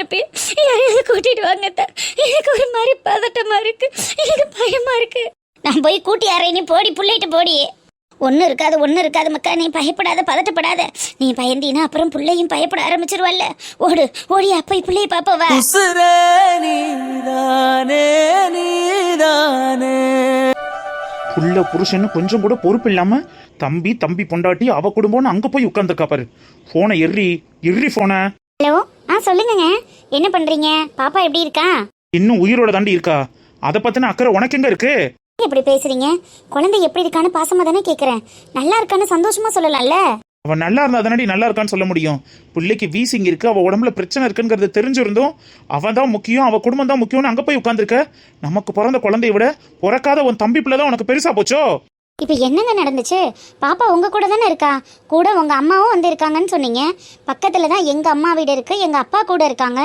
இருப்பேன். யாரையாவது கூட்டிட்டு வாங்க அத்தை. எனக்கு ஒரு மாதிரி பதட்டமா இருக்கு, எனக்கு பயமா இருக்கு. நான் போய் கூட்டி யாரை நீ போடி, புள்ளைகிட்ட போடி. ஒன்றும் இருக்காது மக்கா, நீ பயப்படாத, பதட்டப்படாத. நீ பயந்தீனா அப்புறம் பிள்ளையும் பயப்பட ஆரம்பிச்சிருவல்ல. ஓடு ஓடி அப்பா பிள்ளைய பாப்பவா. புள்ள புருஷன்னு கொஞ்சம் கூட பொறுப்பு இல்லாம தம்பி பொண்டாட்டி அவ குடும்பம்னு அங்க போய் உட்கார்ந்துருக்கா பாரு. போனை எர்ரி போன. ஹலோ, சொல்லுங்கங்க, என்ன பண்றீங்க? பாப்பா எப்படி இருக்கா? இன்னும் உயிரோட தாண்டி இருக்கா. அத பத்தின அக்கறை உனக்கு எங்க இருக்கு? எப்படி பேசுறீங்க? குழந்தை எப்படி இருக்கான்னு பாசமா தானே கேக்குறேன். நல்லா இருக்கான்னு சந்தோஷமா சொல்லலாம்ல. அவ நல்லா இருந்தா தானடி நல்லா இருக்கான்னு சொல்ல முடியும். பிள்ளைக்கு வீசிங் இருக்கு, அவ உடம்புல பிரச்சனை இருக்குங்கிறது தெரிஞ்சிருந்தோம் அவன் தான் முக்கியம், அவ குடும்பம் தான் முக்கியம்னு அங்க போய் உட்கார்ந்துருக்க. நமக்கு பிறந்த குழந்தைய விட பிறக்காத உன் தம்பி பிள்ளை தான் உனக்கு பெருசா போச்சோ? இப்போ என்னங்க நடந்துச்சு? பாப்பா உங்க கூட தானே இருக்கா, கூட உங்க அம்மாவும் வந்து இருக்காங்கன்னு சொன்னீங்க. பக்கத்துல தான் எங்க அம்மா வீடு இருக்கு, எங்க அப்பா கூட இருக்காங்க.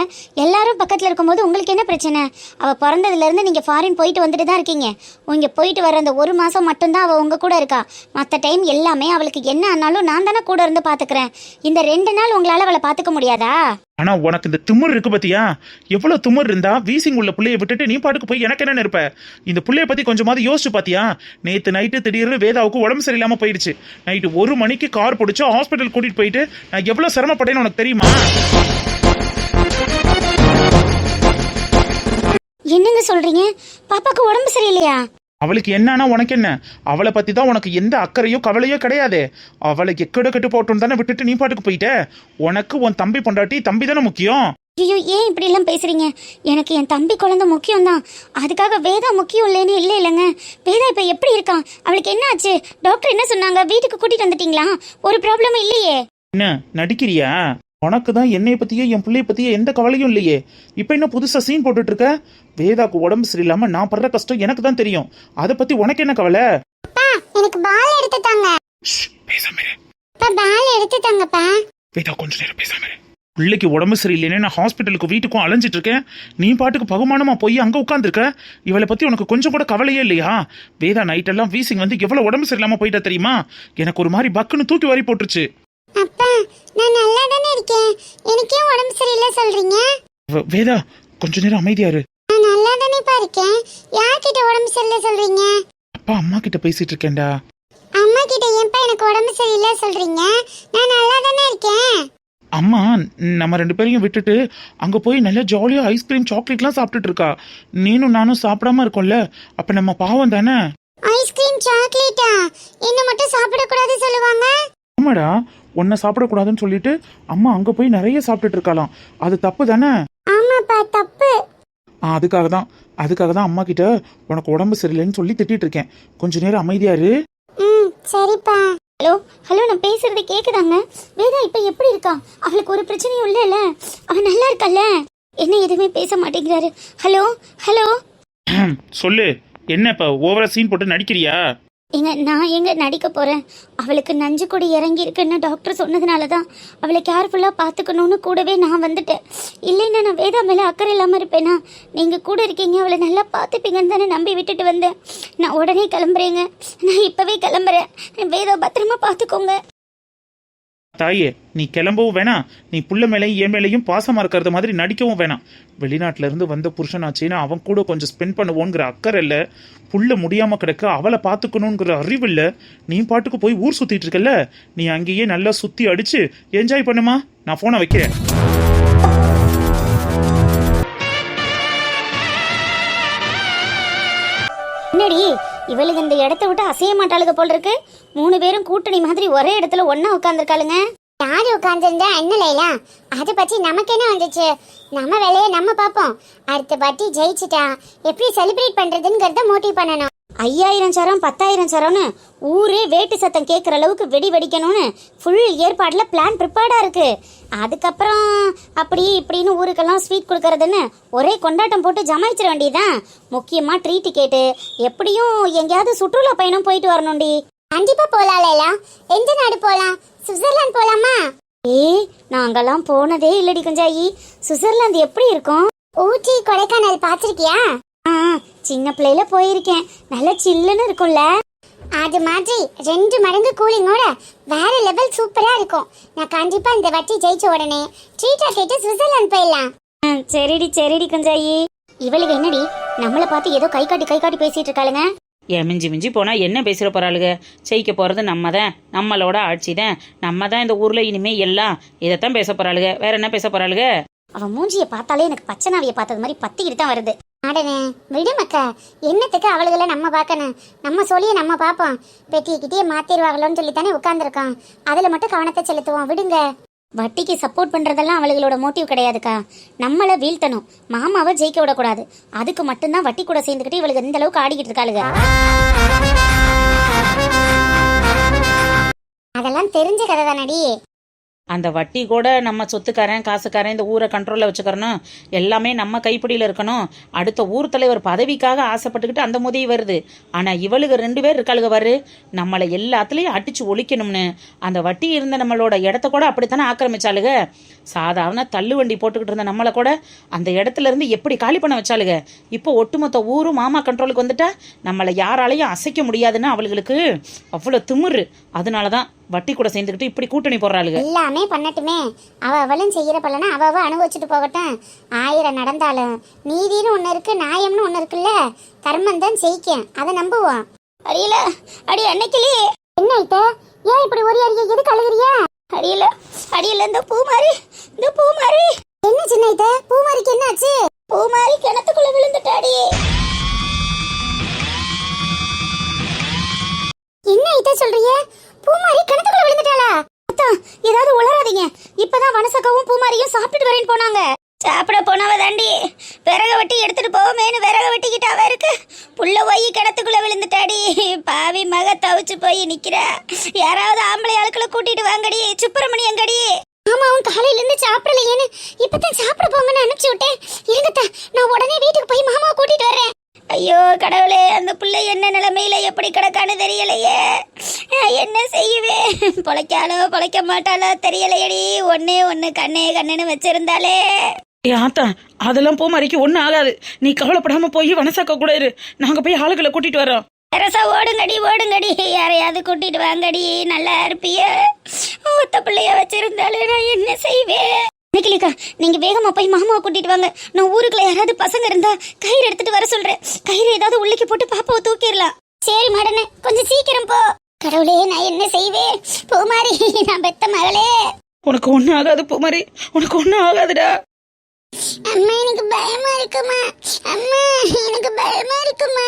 எல்லாரும் பக்கத்துல இருக்கும்போது உங்களுக்கு என்ன பிரச்சனை? அவ பிறந்ததுல இருந்து நீங்க ஃபாரின் போயிட்டு வந்துட்டு தான் இருக்கீங்க. இங்க போயிட்டு வர அந்த 1 மாசம் மட்டும்தான் அவ உங்க கூட இருக்கா. மற்ற டைம் எல்லாமே அவளுக்கு என்ன ஆனாலும் நான் தானே கூட இருந்து பாத்துக்கிறேன். இந்த 2 நாள் உங்களால அவளை பாத்துக்க முடியாதா? ஆனா உனக்கு இந்த திமிர் இருக்கு பத்தியா? எவ்வளவு திமிர் இருந்தா வீசிங் உள்ள புள்ளைய விட்டுட்டு நீ பாட்டுக்கு போய் எனக்கு என்ன இருப்ப? இந்த புள்ளைய பத்தி கொஞ்சமாவது யோசிச்சு பாத்தியா? நேத்து நைட்டு திடீர்னு வேதாவுக்கு உடம்பு சரியில்லாம போயிடுச்சு. நைட்டு 1 மணிக்கு கார் பிடிச்சு ஹாஸ்பிட்டல் கூட்டிட்டு போயிட்டு நான் எவ்வளவு சிரமப்பட்டேன்னு உனக்கு தெரியுமா? என்னங்க சொல்றீங்க? பாப்பாக்கு உடம்பு சரியில்லையா? அவளுக்கு என்னன்னா உனக்கு என்ன? அவளை பத்தி தான் உனக்கு எந்த அக்கறையோ கவலையோ கிடையாது. அவளை எக்கட கட்டு போட்டோன்னு தானே விட்டுட்டு நீ பாட்டுக்கு போயிட்ட. உனக்கு உன் தம்பி பொண்டாட்டி தம்பி தானே முக்கியம். ஐயோ, ஏன் இப்படி எல்லாம் பேசுறீங்க? எனக்கு என் தம்பி குழந்தை முக்கியம் தான். அதுக்காக வேதா முக்கியம் இல்லைன்னு இல்லைங்க. வேதா இப்ப எப்படி இருக்கான்? அவளுக்கு என்ன ஆச்சு? டாக்டர் என்ன சொன்னாங்க? வீட்டுக்கு கூட்டிட்டு வந்துட்டீங்களா? ஒரு ப்ராப்ளமும் இல்லையே. என்ன நடிக்கிறியா? உனக்கு தான் என்னைய பத்தியோ என் பிள்ளைய பத்தியோ எந்த கவலையும் இல்லையே. இப்ப என்ன புதுசா சீன் போட்டுட்டு இருக்க? வேதாக்கு உடம்பு சரியில்லாம நான் படுற கஷ்டம் எனக்கு தான் தெரியும். அதை பத்தி உனக்கு என்ன கவலை? எனக்கு பால் எடுத்து தாங்க. பேசாம இரு. பால் எடுத்து தாங்கப்பா. வேதா கொஞ்ச நேரம் பேசாம இரு. பிள்ளைக்கு உடம்பு சரியில்லைன்னு நான் ஹாஸ்பிட்டலுக்கு வீட்டுக்கும் அலைஞ்சிட்டு இருக்கேன். நீ பாட்டுக்கு பகுமானமா போய் அங்க உட்காந்துருக்க. இவளை பத்தி உனக்கு கொஞ்சம் கூட கவலையே இல்லையா? வேதா நைட் எல்லாம் வீசிங் வந்து எவ்வளவு உடம்பு சரியில்லாம போயிட்டா தெரியுமா? எனக்கு ஒரு மாதிரி பக்குன்னு தூக்கி வாரி போட்டுருச்சு. அப்பா, நான் நல்லா தானே இருக்கேன். எனக்கே உடம்பு சரியில்லை சொல்றீங்க? வேதா கொஞ்ச நேரம் அமைதியா இரு. நான் நல்லா தானே இருக்கேன். யார்கிட்ட உடம்பு சரியில்லை சொல்றீங்க? அப்பா அம்மா கிட்ட பேசிட்டு இருக்கேன்டா. அம்மா கிட்ட ஏன்பா எனக்கு உடம்பு சரியில்லை சொல்றீங்க? நான் நல்லா தானே இருக்கேன். அம்மா நம்ம 2 பேரையும் விட்டுட்டு அங்க போய் நல்ல ஜாலியா ஐஸ்கிரீம் சாக்லேட்லாம் சாப்பிட்டுட்டு இருக்கா. நீனும் நானும் சாப்பிடாம இருக்கோம்ல, அப்ப நம்ம பாவம் தானே. ஐஸ்கிரீம் சாக்லேட்டா? என்ன மட்டும் சாப்பிடக்கூடாது சொல்லுவாங்க? ஆமாடா, உன்னை சாப்பிடக்கூடாதுன்னு சொல்லிட்டு அம்மா அங்க போய் நிறைய சாப்பிட்டுட்டு இருக்கலாம். அது தப்பு தானே? ஆமாப்பா, தப்பு. அதுக்காக தான் அம்மா கிட்ட உனக்கு உடம்பு சரியில்லைன்னு சொல்லி திட்டிட்டு இருக்கேன். கொஞ்ச நேரம் அமைதியா இரு. சரிப்பா. ஹலோ, நான் பேசுறது கேக்குதாங்க? வேதா இப்ப எப்படி இருக்கா? அவளுக்கு ஒரு பிரச்சனையும் இல்லைல்ல? அவ நல்லா இருக்கல்ல? என்ன எதுவுமே பேச மாட்டேங்கிறாரு. ஹலோ சொல்லு, என்ன இப்ப ஓவரா சீன் போட்டு நடிக்கிறியா? நான் எங்க நடிக்க போறேன்? அவளுக்கு நஞ்சு கொடி இறங்கி இருக்குன்னு டாக்டர் சொன்னதுனாலதான் அவளை கேர்ஃபுல்லா பாத்துக்கணும்னு கூடவே நான் வந்துட்டேன். இல்லைன்னா நான் வேதா மேல அக்கறை இல்லாம இருப்பேனா? நீங்க கூட இருக்கீங்க, அவளை நல்லா பாத்துப்பீங்கன்னு தானே நம்பி விட்டுட்டு வந்தேன். நான் உடனே கிளம்புறேங்க. நான் இப்பவே கிளம்புறேன். வேதா பத்திரமா பாத்துக்கோங்க. தாயே, நீ கிளம்பவும் வேணாம், நீ புள்ள மேலையும் என் மேலையும் பாசமா இருக்கிறது மாதிரி நடிக்கவும் வேணாம். வெளிநாட்டுல இருந்து வந்த புருஷனாச்சுன்னா அவன் கூட கொஞ்சம் ஸ்பெண்ட் பண்ணுவோங்கிற அக்கறை இல்ல, புள்ள முடியாம கிடக்க அவளை பாத்துக்கணுங்கிற அறிவு இல்ல. நீ பாட்டுக்கு போய் ஊர் சுத்திட்டு இருக்கல, நீ அங்கேயே நல்லா சுத்தி அடிச்சு என்ஜாய் பண்ணுமா. நான் போனை வைக்கிறேன். என்னடி இவளுக்கு இந்த இடத்த விட்டு அசைய மாட்டாளுக போல் இருக்கு. 3 பேரும் கூட்டணி மாதிரி ஒரே இடத்துல ஒன்னா உட்காந்துருக்காளுங்க. யாரு உட்காந்துருந்தா என்ன லைலா? அதை பத்தி நமக்கு என்ன வந்துச்சு? நம்ம வேலையை நம்ம பார்ப்போம். அடுத்த பாட்டி ஜெயிச்சுட்டா எப்படி செலிப்ரேட் பண்றதுங்கிறத மோட்டிவ் பண்ணணும். 5000 சரம் 10,000 சரம்னு ஊரே வேட்டு சத்தம் கேட்குற அளவுக்கு வெடி வெடிக்கணும்னு ஃபுல் ஏற்பாடுல பிளான் ப்ரிப்பேர்டா இருக்கு. அதுக்கப்புறம் அப்படி இப்படின்னு ஊருக்கெல்லாம் ஸ்வீட் கொடுக்கறதுன்னு ஒரே கொண்டாட்டம் போட்டு ஜமாயிச்சிட வேண்டியதான். முக்கியமா ட்ரீட் கேட்டு எப்படியும் எங்கேயாவது சுற்றுலா பயணம் போயிட்டு வரணும்டி. கண்டிப்பா போலாம் லைலா. எந்த நாடு போலாம்? சுவிட்சர்லாந்து போலாமா? நாங்கெல்லாம் போனதே இல்லடி குஞ்சாயி. சுவிட்சர்லாந்து எப்படி இருக்கும்? ஊட்டி கொடைக்கானல் பாத்திருக்கியா? சின்ன பிள்ளையில போயிருக்கேன். நல்ல சில்லுன்னு இருக்கும்ல. அது மாதிரி 2 மடங்கு கூலிங்கோட வேற லெவல் சூப்பரா இருக்கும். நான் கண்டிப்பா இந்த வாட்டி ஜெயிச்ச உடனே ட்ரீட்டா கேட்டு சுவிட்சர்லாந்து போயிடலாம். சரிடி சரிடி குஞ்சாயி. இவளுக்கு என்னடி நம்மளை பார்த்து ஏதோ கை காட்டி பேசிட்டு இருக்காளுங்க. ஏன் மிஞ்சி மிஞ்சி போனா என்ன பேசுற போறாளுக? ஜெயிக்க போறது நம்ம தான், நம்மளோட ஆட்சி தான், நம்ம தான் இந்த ஊர்ல இனிமே எல்லாம் இதைத்தான் பேச போறாளுக. வேற என்ன பேச போறாளுக? அவன் மூஞ்சியை பார்த்தாலே எனக்கு பச்சனாவிய பார்த்தது மாதிரி பத்திக்கிட்டு தான் வருது. ஆடனே விடு மக்கா, என்னத்துக்கு அவளுகளை நம்ம பார்க்கணும்? நம்ம சொல்லிய நம்ம பார்ப்போம். பெட்டிக்கிட்டே மாத்திருவாங்களோன்னு சொல்லித்தானே உட்காந்துருக்கோம். அதுல மட்டும் கவனத்தை செலுத்துவோம், விடுங்க. வட்டிக்கு சப்போர்ட் பண்றதெல்லாம் அவளுகளோட மோட்டிவ் கிடையாதுக்கா. நம்மள வீழ்த்தணும், மாமாவை ஜெயிக்க விடக்கூடாது. அதுக்கு மட்டும்தான் வட்டி கூட சேர்ந்துக்கிட்டு இவளுக்கு இந்த அளவுக்கு ஆடிக்கிட்டு இருக்காளுங்க. அதெல்லாம் தெரிஞ்ச கதை தானடி. அந்த வட்டி கூட நம்ம சொத்துக்காரன் காசுக்காரன் இந்த ஊரை கண்ட்ரோல்ல வச்சுக்கிறணும், எல்லாமே நம்ம கைப்பிடியில இருக்கணும். அடுத்த ஊர் தலைவர் பதவிக்காக ஆசைப்பட்டுக்கிட்டு அந்த முதவி வருது. ஆனா இவளுக்கு 2 பேர் இருக்காளுக பாரு, நம்மளை எல்லாத்துலயும் அடிச்சு ஒழிக்கணும்னு. அந்த வட்டி இருந்த நம்மளோட இடத்த கூட அப்படித்தானே ஆக்கிரமிச்சாளுக. சாதாரண தள்ளு வண்டி போட்டுக்கிட்டு இருந்த நம்மளை கூட அந்த இடத்துல இருந்து எப்படி காலி பண்ண வச்சாளுக. இப்போ ஒட்டுமொத்த ஊரும் மாமா கண்ட்ரோலுக்கு வந்துட்டா நம்மளை யாராலையும் அசைக்க முடியாதுன்னு அவளுக்கு அவ்வளவு திமிரு. அதனாலதான் வட்டி கூட சேர்ந்துக்கிட்டு இப்படி கூட்டணி போடுறாளுங்க. எல்லாமே பண்ணட்டுமே, அவளும் செய்யற பலனா அவ அனுபவிச்சுட்டு போகட்டும். 1000 நடந்தாலும் நீதினு ஒண்ணு இருக்கு, நியாயம்னு ஒண்ணு இருக்குல்ல. கர்மம் தான் ஜெயிக்கும், அதை நம்புவோம். அடியில அடி அன்னைக்கிளி, என்ன ஐட்ட ஏன் இப்படி ஒரு அடியை எதுக்கு அழுகுறியா? அடியில இந்த பூமாரி என்ன சின்ன ஐட்ட? பூமாரிக்கு என்னாச்சு? பூமாரி கிணத்துக்குள்ள விழுந்துட்டாடி. என்ன ஐட்ட சொல்றீங்க? பூமாரி கிணத்துக்குள்ள விழுந்துட்டாளா? ஏதாவது உளறாதீங்க. இப்பதான் வனசக்காவும் பூமாரியும் சாப்பிட்டுட்டு வரேன்னு போனாங்க. சாப்பிட போனவ தாண்டி விறக வெட்டி எடுத்துட்டு போவோமேனு விறக வெட்டிக்கிட்டு அவ இருக்கு. புள்ள போய் கிணத்துக்குள்ள விழுந்துட்டாடி. பாவி மக தவிச்சு போய் நிக்கிற. யாராவது ஆம்பளை ஆட்களை கூட்டிட்டு வாங்கடி. சுப்பிரமணி எங்கடி? ஆமா, அவன் காலையில இருந்து சாப்பிடலையேன்னு இப்பதான் சாப்பிட போங்கன்னு அனுப்பிச்சு விட்டேன். இருங்கத்தா, நான் உடனே வீட்டுக்கு போய் மாமாவை கூட்டிட்டு வரேன். ஐயோ கடவுளே, அந்த பிள்ளை என்ன நிலைமையில எப்படி கிடக்கான்னு தெரியலையே. என்ன செய்யுவேன்? பொழைக்காலோ பொழைக்க மாட்டாலோ தெரியலையடி. ஒண்ணு கண்ணுன்னு வச்சிருந்தாலே. ஆத்தா, அதெல்லாம் பூமாரிக்கு ஒன்றும் ஆகாது. நீ கவலைப்படாம போய் வனசாக்கா கூட இரு. நாங்க போய் ஆளுகளை கூட்டிட்டு வரோம். அரசா ஓடுங்கடி. யாரையாவது கூட்டிட்டு வாங்கடி, நல்லா இருப்பிய. ஒத்த பிள்ளைய வச்சிருந்தாலே நான் என்ன செய்வேன்? நிக்கலிக்கா, நீங்க வேகமா போய் மாமாவை கூட்டிட்டு வாங்க. நான் ஊருக்குள்ள யாராவது பசங்க இருந்தா கயிறு எடுத்துட்டு வர சொல்றேன். கயிறு ஏதாவது உள்ளிக்கு போட்டு பாப்பாவை தூக்கிடலாம். சரி மடனே, கொஞ்சம் சீக்கிரம் போ. கடவுளே, நான் என்ன செய்வேன்? பூமாரி, நான் பெத்த மகளே. உனக்கு ஒன்றும் ஆகாது பூமாரி, உனக்கு ஒன்றும் ஆகாதுடா. அம்மா எனக்கு பயமா இருக்குமா? அம்மா எனக்கு பயமா இருக்குமா?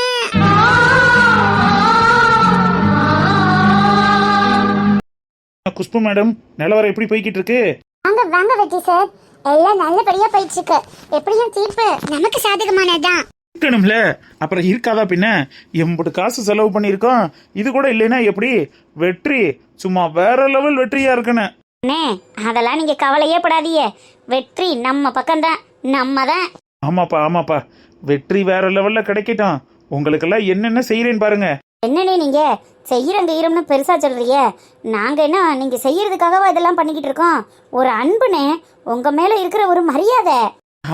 குஷ்பு மேடம், நிலவரம் எப்படி போய்கிட்டு இருக்கு? வாங்க வெட்டி சார், எல்லாம் நல்லபடியா போயிட்டு இருக்கு. எப்படியும் தீர்ப்பு நமக்கு சாதகமானதுதான். இருக்கணும்ல, அப்புறம் இருக்காதா பின்ன? எம்பது காசு செலவு பண்ணியிருக்கோம், இது கூட இல்லைன்னா எப்படி? வெற்றி சும்மா வேற லெவல் வெற்றியா இருக்கணும். அண்ணே, அதெல்லாம் நீங்க கவலையே படாதீங்க. வெற்றி நம்ம பக்கம்தான், நம்ம தான். ஆமாப்பா, வெற்றி வேற லெவல்ல கிடைக்கட்டும். உங்களுக்கெல்லாம் என்னென்ன செய்யறேன்னு பாருங்க. என்னண்ணே நீங்க செய்யறோம்னு பெருசா சொல்றீங்க. நாங்க என்ன நீங்க செய்யறதுக்காகவா இதெல்லாம் பண்ணிக்கிட்டு இருக்கோம்? ஒரு அன்புனே, உங்க மேல இருக்கிற ஒரு மரியாதை.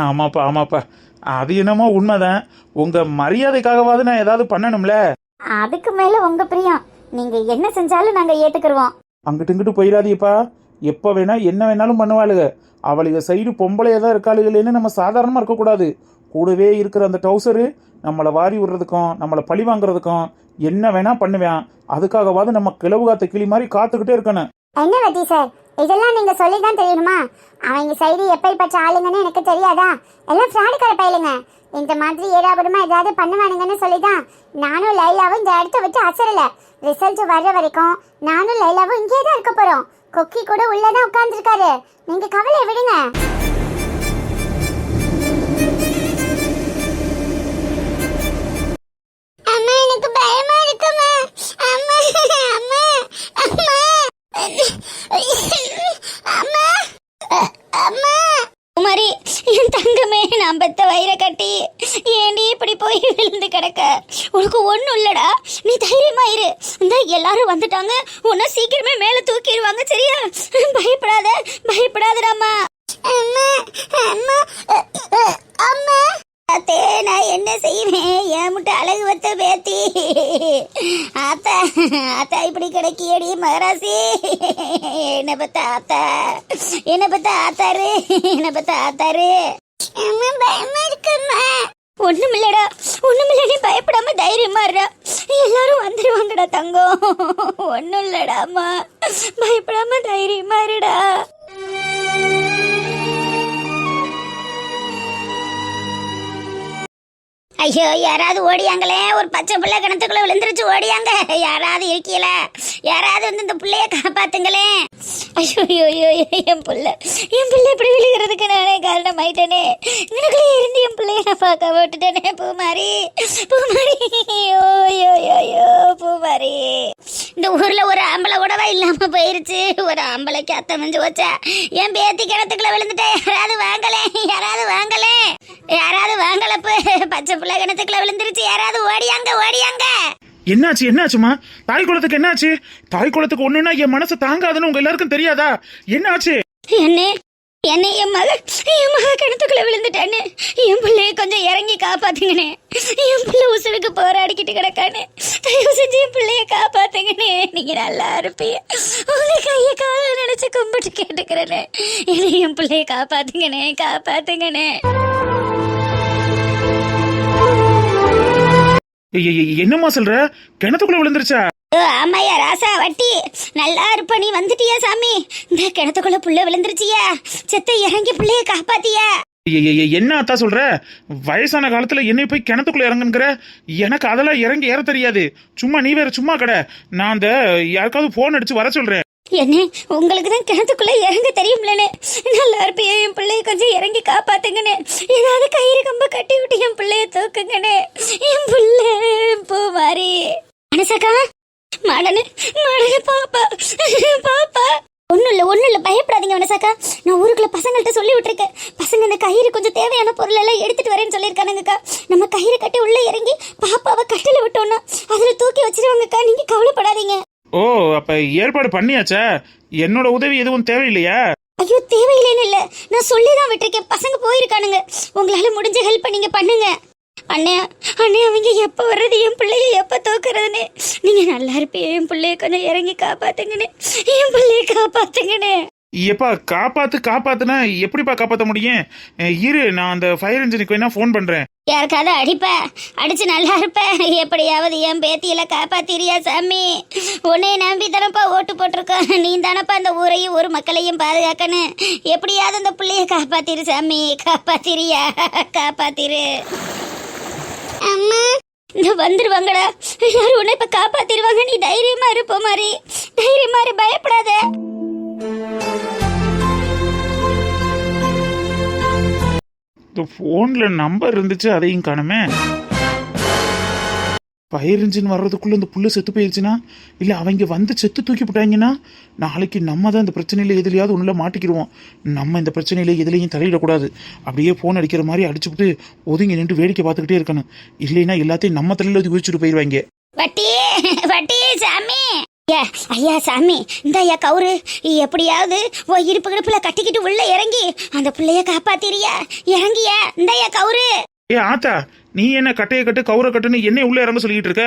ஆமாப்பா, அது என்னமோ உண்மைதான். உங்க மரியாதைக்காகவாது நான் ஏதாவது பண்ணணும்ல. அதுக்கு மேல உங்க பிரியம். நீங்க என்ன செஞ்சாலும் நாங்க ஏத்துக்குருவோம். அங்கிட்டு இங்கிட்டு போயிடாதீப்பா. எப்ப வேணா என்ன வேணாலும் பண்ணுவாளுங்க. அவளுக சைடு பொம்பளையா தான் இருக்காளுகளேன்னு நம்ம சாதாரணமா இருக்கக்கூடாது. கூடவே இருக்கிற அந்த டவுசரு நம்மளை வாரி விடுறதுக்கும் நம்மளை பழி வாங்குறதுக்கும் என்ன வேணா பண்ணுவேன். அதுக்காகவாது நம்ம கிளவு காத்த கிளி மாதிரி காத்துக்கிட்டே இருக்கணும். என்ன வெட்டி சார், இதெல்லாம் நீங்க சொல்லிதான் தெரியணுமா? அவங்க சைடு எப்படிப்பட்ட ஆளுங்கன்னு எனக்கு தெரியாதா? எல்லாம் ஃப்ராடுக்கார பயிலுங்க. இந்த மாதிரி ஏடாபுரமா ஏதாவது பண்ணுவானுங்கன்னு சொல்லிதான் நானும் லைலாவும் இந்த இடத்த விட்டு அசரல. ரிசல்ட் வர்ற வரைக்கும் நானும் லைலாவும் இங்கே தான் இருக்க போறோம். கொக்கி கூட உள்ளதான் உட்கார்ந்துருக்காரு. நீங்க கவலையை விடுங்க. அம்மா எனக்கு பயமா இருக்குமா? அம்மா அம்மா அம்மா அம்மா அம்மா. குமாரி, என் தங்கமே, நான் பெத்த வயிற கட்டி ஏண்டி இப்படி போய் விழுந்து கிடக்க? உனக்கு ஒண்ணும் இல்லடா, நீ தைரியமா இரு. இந்த எல்லாரும் வந்துட்டாங்க, உன்னை சீக்கிரமே மேல தூக்கிடுவாங்க, சரியா? பயப்படாதடாமா. அம்மா அம்மா அம்மா. அத்தே, நான் என்ன செய்வேன்? ஏன் முட்டை அழகு வத்த பேத்தி. ஆத்தா இப்படி கிடைக்கியடி மகராசி. என்ன பத்த ஆத்தாரு. பயமா இருக்குமா. ஒண்ணுமில்லடா, ஒண்ணுமில்லடி, பயப்படாம தைரியமா இருடா. எல்லாரும் வந்துருவாங்கடா தங்கம். ஒண்ணும் இல்லடாமா, பயப்படாம தைரியமா இருடா. ஐயோ, யாராவது ஓடியாங்களே, ஒரு பச்சை பிள்ளை கிணத்துக்குள்ள விழுந்துருச்சு, ஓடியாங்க. யாராவது இருக்கீல, யாராவது வந்து இந்த பிள்ளைய காப்பாத்துங்களே. ஐயோ ஐயோ ஐயோ, என் பிள்ளை இப்படி விழுகிறதுக்கு நானே காரணம் ஆயிட்டேனே. எனக்குள்ளே இருந்து என் பிள்ளைய நான் பார்க்க விட்டுட்டேனே. பூமாரி பூமாரி, ஐயோ ஐயோ ஐயோ பூமாரி. இந்த ஊர்ல ஒரு ஆம்பளை கூடவா இல்லாம போயிருச்சு. ஒரு ஆம்பளைக்கு அத்தை மிஞ்சு வச்சா. என் பேத்தி கிணத்துக்குள்ள விழுந்துட்டேன். யாராவது வாங்கலே, யாராவது வாங்கலே, யாராவது வாங்கலப்பு. பச்சை பிள்ளை கிணத்துக்குள்ள விழுந்துருச்சு, யாராவது ஓடியாங்க, ஓடியாங்க. என்னாச்சு என்னாச்சுமா? தாய் குளத்துக்கு என்னாச்சு? தாய் குளத்துக்கு ஒண்ணுன்னா என் மனசு தாங்காதுன்னு உங்க எல்லாருக்கும் தெரியாதா? என்னாச்சு? என்ன என் மக கிணத்துக்குள்ள விழுந்துட்டானே. என் பிள்ளைய கொஞ்சம் இறங்கி காப்பாத்துங்கண்ணே. என் பிள்ளை உசுருக்கு போராடிக்கிட்டு கிடக்கானே. தயவு செஞ்சு என் பிள்ளைய காப்பாத்துங்கண்ணே. நீங்க நல்லா இருப்பீங்க. உங்க கைய கால நினைச்சு கும்பிட்டு கேட்டுக்கிறேனே. என் பிள்ளைய காப்பாத்துங்கண்ணே, காப்பாத்துங்கண்ணே. என்னம்மா சொல்ற? கிணத்துக்குள்ள விழுந்துருச்சா? ஆமாயா ராசா வட்டி, நல்லா இருப்ப. நீ வந்துட்டியா சாமி? இந்த கிணத்துக்குள்ள புள்ள விழுந்துருச்சியா? செத்த இறங்கி பிள்ளைய காப்பாத்தியா? என்ன அத்தா சொல்ற? வயசான காலத்துல என்னை போய் கிணத்துக்குள்ள இறங்குங்கிற? எனக்கு அதெல்லாம் இறங்கி ஏற தெரியாது. சும்மா நீ வேற சும்மா கடை. நான் அந்த யாருக்காவது போன் அடிச்சு வர சொல்றேன். என்ன, உங்களுக்கு தான் கிணத்துக்குள்ள இறங்க தெரியும்லன்னு. நல்லா இருப்பியா? என் பிள்ளைய கொஞ்சம் இறங்கி காப்பாத்துங்கன்னு. ஏதாவது கயிறு கம்ப கட்டி விட்டு என் பிள்ளைய தூக்குங்கன்னு. என் பிள்ளை பூமாரி. மனசக்கா, மாடனு மாடனு, பாப்பா பாப்பா. ஒன்னும் இல்ல பயப்படாதீங்க மனசாக்கா. நான் ஊருக்குள்ள பசங்கள்ட்ட சொல்லி விட்டுருக்கேன். பசங்க இந்த கயிறு கொஞ்சம் தேவையான பொருள் எல்லாம் எடுத்துட்டு வரேன்னு சொல்லியிருக்கானுங்கக்கா. நம்ம கயிறு கட்டி உள்ள இறங்கி பாப்பாவை கட்டில விட்டோம்னா அதுல தூக்கி வச்சிருவாங்கக்கா. நீங்க கவலைப்படாதீங்க. ஓ, அப்ப ஏற்பாடு பண்ணியாச்சா? என்னோட உதவி எதுவும் தேவையில்லையா? ஐயோ, தேவையில்லைன்னு இல்ல, நான் சொல்லிதான் விட்டுருக்கேன். பசங்க போயிருக்கானுங்க. உங்களால முடிஞ்ச ஹெல்ப் நீங்க பண்ணுங்க. அண்ணே அண்ணே, அவங்க எப்ப வர்றது, என் பிள்ளைய எப்ப தூக்குறதுன்னு. நீங்க நல்லா இருப்பீங்க. என் பிள்ளைய கொஞ்சம் இறங்கி காப்பாத்துங்கன்னு. என் பிள்ளைய காப்பாத்துங்கன்னு. எப்பா காப்பாத்துனா எப்படிப்பா காப்பாத்த முடியும்? இரு, நான் அந்த ஃபயர் இன்ஜினுக்கு வேணா ஃபோன் பண்றேன். யாருக்காவது அடிப்ப, அடிச்சு நல்லா இருப்ப. எப்படியாவது என் பேத்தியில காப்பாத்திரியா சாமி? உன்னைய நம்பி தானப்பா ஓட்டு போட்டிருக்கோம். நீ தானப்பா அந்த ஊரையும் ஒரு மக்களையும் பாதுகாக்கணும். எப்படியாவது அந்த பிள்ளைய காப்பாத்திரு சாமி, காப்பாத்திரியா, காப்பாத்திரு. அம்மா, இந்த வந்துருவாங்கடா எல்லாரும். உன்னை இப்ப காப்பாத்திருவாங்க. நீ தைரியமா இருப்ப மாதிரி, தைரியமா இரு, பயப்படாத. இந்த போன்ல நம்பர் இருந்துச்சு, அதையும் காணுமே. ஃபயர் இன்ஜின் வர்றதுக்குள்ள இந்த புள்ள செத்து போயிருச்சுன்னா, இல்ல அவங்க வந்து செத்து தூக்கி போட்டாங்கன்னா, நாளைக்கு நம்ம தான் இந்த பிரச்சனையில எதுலையாவது ஒண்ணுல மாட்டிக்கிடுவோம். நம்ம இந்த பிரச்சனையில எதுலையும் தலையிடக்கூடாது. அப்படியே போன் அடிக்கிற மாதிரி அடிச்சுட்டு ஒதுங்கி நின்று வேடிக்கை பார்த்துக்கிட்டே இருக்கணும். இல்லைன்னா எல்லாத்தையும் நம்ம தலையில குதிச்சுட்டு போயிருவாங்க. வட்டி வட்டி சாமி. ஐயா சாமி, இந்த ஐயா கவுரு, எப்படியாவது இடுப்பு கிடுப்புல கட்டிக்கிட்டு உள்ள இறங்கி அந்த பிள்ளைய காப்பாத்திரியா? இறங்கிய இந்த ஐயா கவுரு. ஆத்தா, நீ என்ன கட்டைய கட்டு கவுர கட்டுன்னு என்ன உள்ள இறங்க சொல்லிட்டு இருக்க?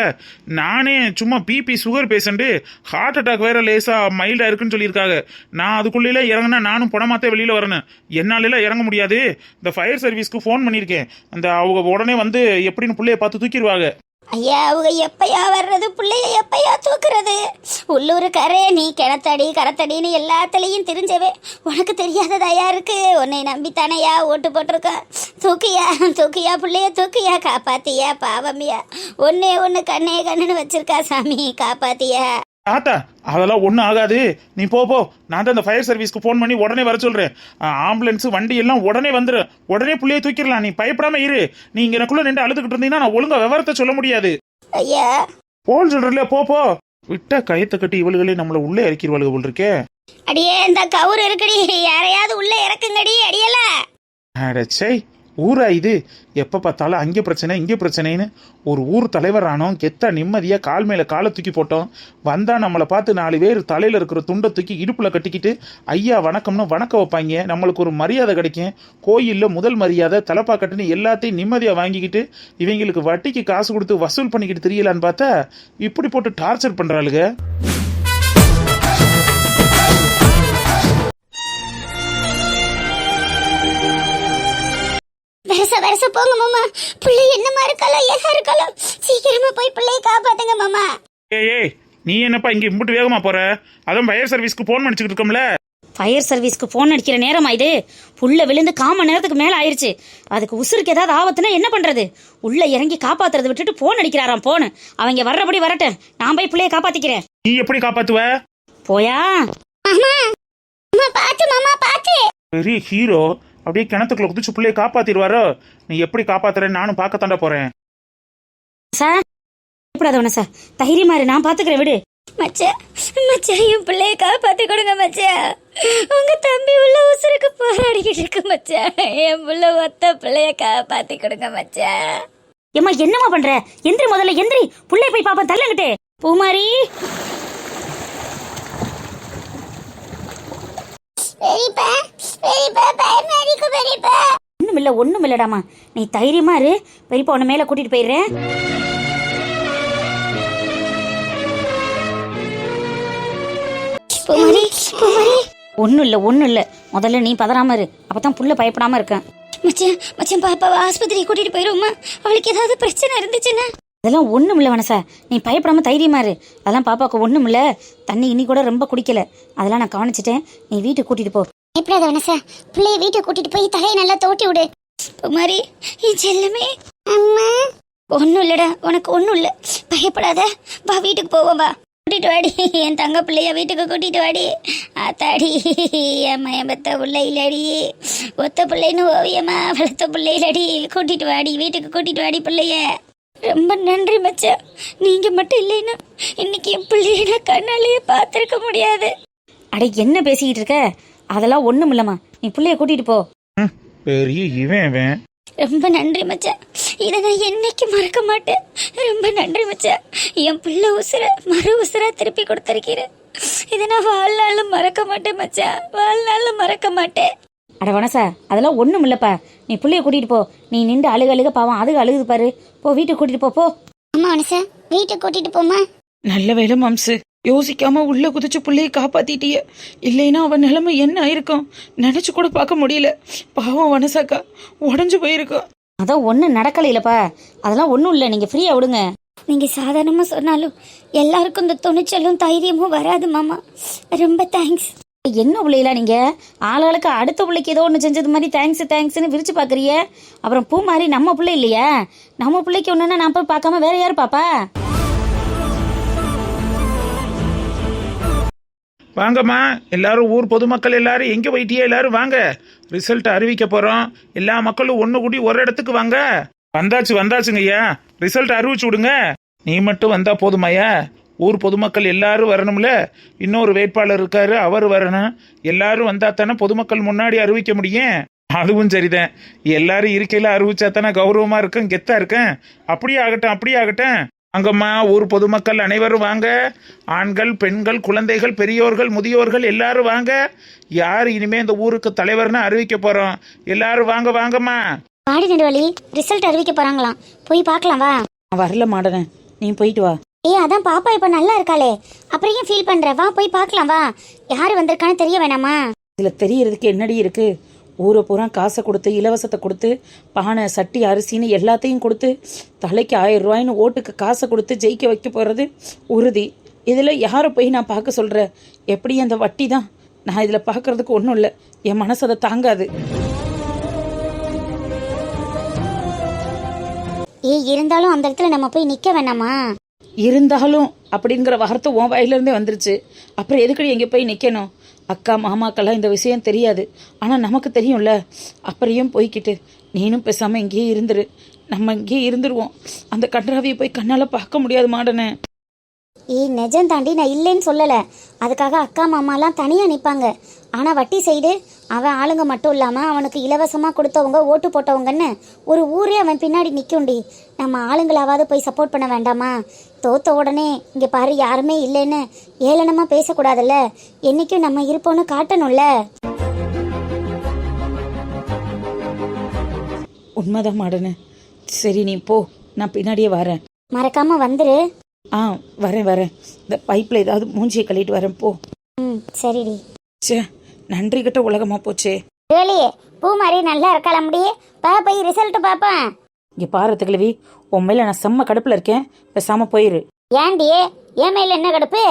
நானே சும்மா BP sugar patient, heart attack வேற லேசா மைல்டா இருக்குன்னு சொல்லியிருக்காங்க. நான் அதுக்குள்ள இறங்கினா நானும் பணமாத்தே வெளியில வரணும். என்னால இறங்க முடியாது. இந்த ஃபயர் சர்வீஸ்க்கு ஃபோன் பண்ணியிருக்கேன். அந்த அவங்க உடனே வந்து எப்படின்னு பிள்ளைய பார்த்து தூக்கிடுவாங்க. ஐயா, அவங்க எப்பயா வர்றது, பிள்ளைய எப்பயா தூக்குறது? உள்ளூர் கரை, நீ கிணத்தடி கரத்தடின்னு எல்லாத்துலயும் தெரிஞ்சவே. உனக்கு தெரியாததாயா இருக்கு? உன்னை நம்பித்தானையா ஓட்டு போட்டிருக்க. தூக்கியா பிள்ளைய தூக்கியா, காப்பாத்தியா. பாவமியா, ஒன்னு கண்ணுன்னு வச்சிருக்கா சாமி, காப்பாத்தியா. ஆத்தா, அதெல்லாம் ஒன்றும் ஆகாது. நீ போ. நான் தான் அந்த ஃபயர் சர்வீஸ்க்கு ஃபோன் பண்ணி உடனே வர சொல்றேன். ஆம்புலன்ஸ் வண்டி எல்லாம் உடனே வந்துடும். உடனே புள்ளைய தூக்கிடலாம். நீ பயப்படாம இரு. நீ இங்க எனக்குள்ள நின்று அழுதுகிட்டு இருந்தீங்கன்னா நான் ஒழுங்கா விவரத்தை சொல்ல முடியாது. ஐயா, போல் சொல்றல, போ. விட்டா கயத்தை கட்டி இவளுகளே நம்மள உள்ளே இறக்கிடுவாளுக போல் இருக்கே. அடியே, இந்த கவுரு இருக்குடி, யாரையாவது உள்ள இறக்குங்கடி. அடியல அடச்சை, ஊரா இது? எப்போ பார்த்தாலும் அங்கே பிரச்சனை இங்கே பிரச்சனைன்னு ஒரு ஊர் தலைவர் ஆனோம். கெத்தா நிம்மதியாக கால் மேலே காலை தூக்கி போட்டோம். வந்தால் நம்மளை பார்த்து 4 பேர் தலையில் இருக்கிற துண்டை தூக்கி இடுப்பில் கட்டிக்கிட்டு ஐயா வணக்கம்னு வணக்கம் வைப்பாங்க. நம்மளுக்கு ஒரு மரியாதை கிடைக்கும். கோயிலில் முதல் மரியாதை தலைப்பா கட்டுன்னு எல்லாத்தையும் நிம்மதியாக வாங்கிக்கிட்டு இவங்களுக்கு வட்டிக்கு காசு கொடுத்து வசூல் பண்ணிக்கிட்டு தெரியலான்னு பார்த்தா இப்படி போட்டு டார்ச்சர் பண்ணுறாளுங்க. வேற மாமா, பிள்ளை என்னமா இருக்காளோ ஏதா இருக்காளோ, சீக்கிரமா போய் பிள்ளையை காப்பாத்துங்க மாமா. ஏய் நீ என்னப்பா இங்க இம்புட்டு வேகமா போற? அதான் ஃபயர் சர்வீஸ்க்கு போன் பண்ணிச்சுட்டு இருக்கோம்ல. ஃபயர் சர்வீஸ்க்கு ஃபோன் அடிக்கிற நேரமா இது? புள்ள விழுந்து 1/4 மணி நேரத்துக்கு மேல ஆயிருச்சு. அதுக்கு உசுருக்கு ஏதாவது ஆபத்துனா என்ன பண்றது? உள்ள இறங்கி காப்பாத்துறதை விட்டுட்டு போன் அடிக்கிறாராம். போன் அவங்க வர்றபடி வரட்டும், நான் போய் பிள்ளைய காப்பாத்திக்கிறேன். நீ எப்படி காப்பாத்துவ? போயா மாமா, மாமா பாத்து மாமா பாத்து. பெரிய ஹீரோ அப்படியே கிணத்துக்குள்ள குதிச்சு பிள்ளைய காப்பாத்திடுவாரோ? நீ எப்படி காப்பாத்துறேன்னு நானும் பார்க்கத்தாண்டா போறேன். சார் கூப்பிடாதவன சார், தைரியமா இரு, நான் பாத்துக்கிறேன், விடு. மச்சான், மச்சான் என் பிள்ளைய காப்பாத்தி கொடுங்க மச்சான். உங்க தம்பி உள்ள உசுருக்கு போராடிக்கிட்டு இருக்கு மச்சான். என் புள்ள ஒத்த பிள்ளைய காப்பாத்தி கொடுங்க மச்சான். ஏம்மா என்னம்மா பண்ற? எந்திரி, முதல்ல எந்திரி, புள்ளைய போய் பாப்பா, தள்ளங்கிட்டு. பூமாரி, பெரியப்பா, பெரியப்பா பயமா இருக்கு பெரியப்பா. ஒண்ணும் இல்லடாமா, நீ தைரியமா இரு, பெரியப்பா உன்னை மேல கூட்டிட்டு போயிடுறேன். பூமாரி, பூமாரி. ஒண்ணும் இல்ல, முதல்ல நீ பதறாம இரு, அப்பதான் புள்ள பயப்படாம இருக்கேன். மச்சான், மச்சான் பாப்பாவை ஆஸ்பத்திரி கூட்டிட்டு போயிருவோமா? அவளுக்கு ஏதாவது பிரச்சனை இருந்துச்சுன்னா? அதெல்லாம் ஒண்ணும் இல்ல வனசா, நீ பயப்படாம தைரியமா இரு. அதெல்லாம் பாப்பாக்கு ஒண்ணும் இல்ல. தண்ணி இன்னி கூட ரொம்ப குடிக்கல, அதெல்லாம் நான் கவனிச்சிட்டேன். நீ வீட்டுக்கு கூட்டிட்டு போ. எப்படாத வனசா, பிள்ளைய வீட்டுக்கு கூட்டிட்டு போய் தலையை நல்லா தோட்டி விடு. பூமாரி என் செல்லமே. அம்மா ஒன்னும் இல்லடா, உனக்கு ஒன்னும் இல்ல, பயப்படாத. வா வீட்டுக்கு போவோம், வா. கூட்டிட்டு வாடி என் தங்க பிள்ளைய வீட்டுக்கு கூட்டிட்டு வாடி. ஆத்தாடி என் மயம்பத்த பிள்ளை இல்லடி, ஒத்த பிள்ளைன்னு ஓவியமா வளர்த்த பிள்ளை இல்லடி. கூட்டிட்டு வாடி, வீட்டுக்கு கூட்டிட்டு வாடி பிள்ளைய. ரொம்ப நன்றி மச்சான், நீங்க மட்டும் இல்லைன்னா இன்னைக்கு என் பிள்ளைய நான் கண்ணாலேயே பார்த்திருக்க முடியாது. அட என்ன பேசிக்கிட்டு இருக்க? அதெல்லாம் ஒண்ணும் இல்லம்மா, நீ புள்ளைய கூட்டிட்டு போ. பெரிய இவன் ரொம்ப நன்றி மச்சான், இதை நான் என்னைக்கு மறக்க மாட்டேன். ரொம்ப நன்றி மச்சான், என் பிள்ளை உசுர மறு உசுரா திருப்பி கொடுத்திருக்கிறேன். இதை நான் வாழ்நாளும் மறக்க மாட்டேன் மச்சான், வாழ்நாளும் மறக்க மாட்டேன். அட வனசா, அதெல்லாம் ஒண்ணும் இல்லப்பா, நீ புள்ளைய கூட்டிட்டு போ. நீ நின்று அழுக பாவம், அதுக்கு அழுகுது பாரு. போ வீட்டுக்கு கூட்டிட்டு போ. அம்மா மனசா, வீட்டுக்கு கூட்டிட்டு போமா. நல்ல வேலை மாம்சு, யோசிக்காம உள்ள குதிச்சு பிள்ளைய காப்பாத்திட்டிய. இல்லைன்னா அவன் நிலைமை என்ன ஆயிருக்கும் நினைச்சு கூட பார்க்க முடியல. பாவம் வனசாக்கா உடஞ்சு போயிருக்கோம். அதான் ஒன்றும் நடக்கலையிலப்பா, அதெல்லாம் ஒன்றும் இல்லை, நீங்கள் ஃப்ரீயாக விடுங்க. நீங்க சாதாரணமா சொன்னாலும் எல்லாருக்கும் இந்த துணிச்சலும் தைரியமும் வராது மாமா. ரொம்ப தேங்க்ஸ். என்ன பிள்ளைகளா நீங்கள் ஆளுகளுக்கு அடுத்த பிள்ளைக்கு ஏதோ ஒன்று செஞ்சது மாதிரி தேங்க்ஸ்னு விரிச்சு பார்க்குறிய. அப்புறம் பூ மாதிரி நம்ம பிள்ளை இல்லையா? நம்ம பிள்ளைக்கு ஒன்றுன்னா நான் போய் பார்க்காம வேற யார் பாப்பா? வாங்கம்மா எல்லாரும், ஊர் பொதுமக்கள் எல்லாரும் எங்க போயிட்டியே? எல்லாரும் வாங்க, ரிசல்ட் அறிவிக்க போறோம். எல்லா மக்களும் ஒண்ணு கூடி ஒரு இடத்துக்கு வாங்க. வந்தாச்சுங்க ஐயா, ரிசல்ட் அறிவிச்சு விடுங்க. நீ மட்டும் வந்தா போதுமாயா? ஊர் பொதுமக்கள் எல்லாரும் வரணும்ல. இன்னொரு வேட்பாளர் இருக்காரு, அவர் வரணும். எல்லாரும் வந்தா தானே பொதுமக்கள் முன்னாடி அறிவிக்க முடியும். அதுவும் சரிதான், எல்லாரும் இருக்கையில அறிவிச்சா தானே கௌரவமா இருக்கும், கெத்தா இருக்கும். அப்படியே ஆகட்டும். அங்கம்மா ஊர் பொதுமக்கள் அனைவரும் வாங்க. ஆண்கள், பெண்கள், குழந்தைகள், பெரியோர்கள், முதியோர்கள் எல்லாரும் வாங்க. யார் இனிமே இந்த ஊருக்கு தலைவர்னு அறிவிக்க போறோம். எல்லாரும் வாங்கம்மா. பாடி நடுவழி ரிசல்ட் அறிவிக்க போறாங்களாம், போய் பார்க்கலாம் வா. வரல மாடனே, நீ போயிட்டு வா. அதான் பாப்பா இப்ப நல்லா இருக்காளே, அப்புறம் ஏன் ஃபீல் பண்ற? வா போய் பார்க்கலாம் வா. யாரு வந்திருக்கான்னு தெரிய வேணாமா? இதுல தெரியறதுக்கு என்னடி இருக்கு? ஊரை பூரா காசை கொடுத்து, இலவசத்தை கொடுத்து, பானை சட்டி அரிசின்னு எல்லாத்தையும் கொடுத்து, தலைக்கு 1000 ரூபாய்னு ஓட்டுக்கு காசை கொடுத்து ஜெயிக்க வைக்க போறது உறுதி. இதுல யாரை போய் நான் பார்க்க சொல்றேன்? எப்படி அந்த வட்டி தான். நான் இதுல பார்க்கறதுக்கு ஒன்றும் இல்லை, என் மனசு அதை தாங்காது. இருந்தாலும் அந்த இடத்துல நம்ம போய் நிக்க வேணாமா? இருந்தாலும் அப்படிங்கிற வார்த்தை உன் வாயிலிருந்தே வந்துருச்சு. அப்புறம் எதுக்கடி எங்கே போய் நிற்கணும்? அக்கா மாமாக்கெல்லாம் இந்த விஷயம் தெரியாது, ஆனால் நமக்கு தெரியும்ல. அப்புறையும் போய்கிட்டு நீனும் பேசாமல் இங்கேயே இருந்துரு. நம்ம இங்கேயே இருந்துருவோம். அந்த கன்றாவியை போய் கண்ணால் பார்க்க முடியாது மாடனே. நிஜம் தாண்டி, நான் இல்லைன்னு சொல்லலை. அதுக்காக அக்கா மாமாலாம் தனியாக நிற்பாங்க. ஆனால் வட்டி சைடு அவன் ஆளுங்க மட்டும் இல்லாமல் அவனுக்கு இலவசமாக கொடுத்தவங்க, ஓட்டு போட்டவங்கன்னு ஒரு ஊரே அவன் பின்னாடி நிற்கும்டி. நம்ம ஆளுங்களாவது போய் சப்போர்ட் பண்ண வேண்டாமா? தோத்த உடனே இங்கே பாரு யாருமே இல்லைன்னு ஏளனமாக பேசக்கூடாதுல்ல. என்றைக்கும் நம்ம இருப்போன்னு காட்டணும்ல. உண்மைதான் மாடனே. சரி நீ போ, நான் பின்னாடியே வரேன். மறக்காம வந்துரு. வரேன். இந்த பைப்பில் ஏதாவது மூஞ்சியை கழிட்டு வரேன், போ. சரிடி. சே, நன்றி கிட்ட உலகமா போச்சே. பூ மாதிரி நல்லா இருக்கலாம் முடியே. போய் ரிசல்ட் பாப்பேன். இங்கே பாரு கிழவி, உன் மேலே நான் செம்ம கடுப்பில் இருக்கேன், பேசாமல் போயிரு. ஏண்டி என் மேல என்ன கடுப்பு?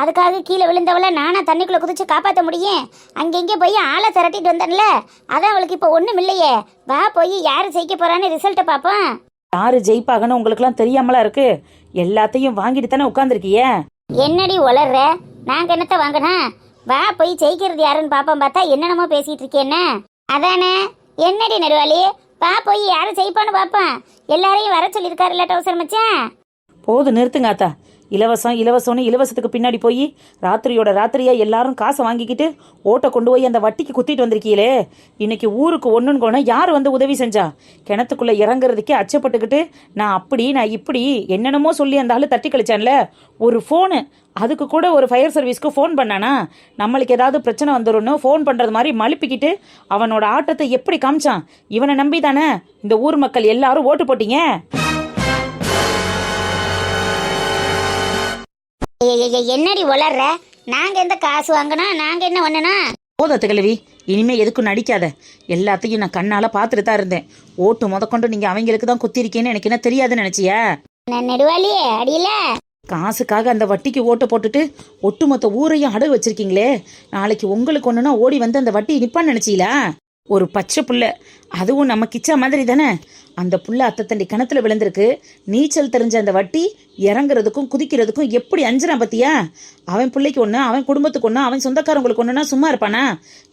அதுக்காக கீழே விழுந்தவள நானா தண்ணிக்குள்ள குதிச்சு காப்பாற்ற முடியும்? அங்கெங்கே போய் ஆளை திரட்டிட்டு வந்தேன்ல, அதான் அவளுக்கு இப்போ ஒன்றும் இல்லையே. வா போய் யார் ஜெயிக்க போறான்னு ரிசல்ட்டை பார்ப்போம். யாரு ஜெயிப்பாகன்னு உங்களுக்குலாம் தெரியாமலா இருக்கு? எல்லாத்தையும் வாங்கிட்டு தானே உட்காந்துருக்கிய. என்னடி உளர்ற? நாங்க என்னத்த வாங்கினா? வா போய் ஜெயிக்கிறது யாருன்னு பாப்போம். பார்த்தா என்னென்னமோ பேசிட்டு இருக்கேன்னு. அதானே? என்னடி நடுவாளி, வா போய் யாரு ஜெயிப்பான்னு பாப்போம். எல்லாரையும் வர சொல்லியிருக்காருல்ல டவுசர் மச்சான். போது நிறுத்துங்க ஆத்தா. இலவசம்னு இலவசத்துக்கு பின்னாடி போய் ராத்திரியோட ராத்திரியா எல்லாரும் காசை வாங்கிக்கிட்டு ஓட்டை கொண்டு போய் அந்த வட்டிக்கு குத்திட்டு வந்திருக்கீங்களே. இன்னைக்கு ஊருக்கு ஒன்றுன்னு கோண யார் வந்து உதவி செஞ்சா? கிணத்துக்குள்ள இறங்குறதுக்கே அச்சப்பட்டுக்கிட்டு நான் அப்படி நான் இப்படி என்னென்னமோ சொல்லி அந்த ஆளு தட்டி கழிச்சான்ல. ஒரு ஃபோனு, அதுக்கு கூட ஒரு ஃபயர் சர்வீஸ்க்கு ஃபோன் பண்ணானா? நம்மளுக்கு ஏதாவது பிரச்சனை வந்துடும்னு ஃபோன் பண்ணுறது மாதிரி மழுப்பிக்கிட்டு அவனோட ஆட்டத்தை எப்படி காமிச்சான்? இவனை நம்பி தானே இந்த ஊர் மக்கள் எல்லாரும் ஓட்டு போட்டீங்க. என்னடி உளர்ற? நாங்க எந்த காசு வாங்கினா? நாங்க என்ன ஒண்ணுனா? போதத்து கிழவி, இனிமே எதுக்கும் நடிக்காத. எல்லாத்தையும் நான் கண்ணால பார்த்துட்டு தான் இருந்தேன். ஓட்டு முதற்கொண்டு நீங்க அவங்களுக்கு தான் குத்திருக்கேன்னு எனக்கு என்ன தெரியாதுன்னு நினைச்சியா? நெடுவாளியே அடியில காசுக்காக அந்த வட்டிக்கு ஓட்டு போட்டுட்டு ஒட்டுமொத்த ஊரையும் அடகு வச்சிருக்கீங்களே. நாளைக்கு உங்களுக்கு ஒண்ணுன்னா ஓடி வந்து அந்த வட்டி நிப்பான்னு நினைச்சீங்களா? ஒரு பச்சை புள்ள, அதுவும் நம்ம கிச்சா மாதிரி தானே. அந்த புள்ள அத்தத்தண்டி கிணத்துல விழுந்திருக்கு. நீச்சல் தெரிஞ்ச அந்த வட்டி இறங்குறதுக்கும் குதிக்கிறதுக்கும் எப்படி அஞ்சுறான் பத்தியா? அவன் பிள்ளைக்கு ஒன்று, அவன் குடும்பத்துக்கு ஒன்று, அவன் சொந்தக்காரங்களுக்கு ஒன்றுனா சும்மா இருப்பானா?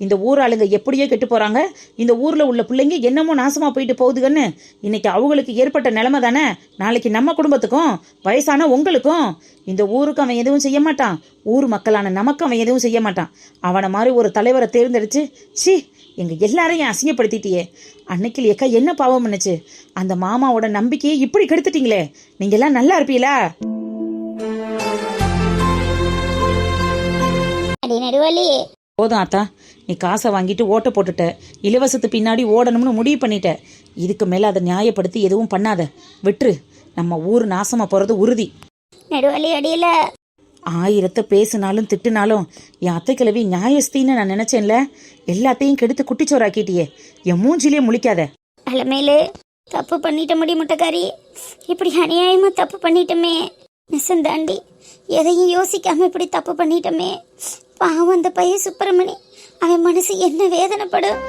இந்த ஊர் ஆளுங்க எப்படியோ கெட்டு போறாங்க. இந்த ஊர்ல உள்ள பிள்ளைங்க என்னமோ நாசமா போயிட்டு போகுதுன்னு இன்னைக்கு அவங்களுக்கு ஏற்பட்ட நிலைமை தானே நாளைக்கு நம்ம குடும்பத்துக்கும் வயசான உங்களுக்கும். இந்த ஊருக்கு அவன் எதுவும் செய்ய மாட்டான். ஊர் மக்களான நமக்கு அவன் எதுவும் செய்ய மாட்டான். அவனை மாதிரி ஒரு தலைவரை தேர்ந்தெடுத்து சி எங்க எல்லாரையும் அசிங்கப்படுத்திட்டியே. அன்னைக்கு அக்கா என்ன பாவம் பண்ணுச்சு? அந்த மாமாவோட நம்பிக்கையை இப்படி கெடுத்துட்டீங்களே. நீங்க எல்லாம் நல்லா இருப்பீங்களா? போதும் ஆத்தா, நீ காசை வாங்கிட்டு ஓட்ட போட்டுட்ட. இலவசத்து பின்னாடி ஓடணும்னு முடிவு பண்ணிட்ட. இதுக்கு மேல அதை நியாயப்படுத்தி எதுவும் பண்ணாத, விட்டுரு. நம்ம ஊர் நாசமா போறது உறுதி. நெடுவாளி அடியில 1000 பேசினாலும் திட்டுனாலும் என் அத்தை கிழவி நியாயஸ்தின்னு நான் நினைச்சேன்ல. எல்லாத்தையும் கெடுத்து குட்டிச்சோறாக்கிட்டியே. என் மூஞ்சிலே முழிக்காத. அலமேலு தப்பு பண்ணிட்ட முட்டக்காரி. இப்படி அநியாயமா தப்பு பண்ணிட்டோமே. நிசந்தாண்டி எதையும் யோசிக்காம இப்படி தப்பு பண்ணிட்டோமே. பாவம் அந்த பையன் சுப்பிரமணி, அவன் மனசு என்ன வேதனைப்படும்.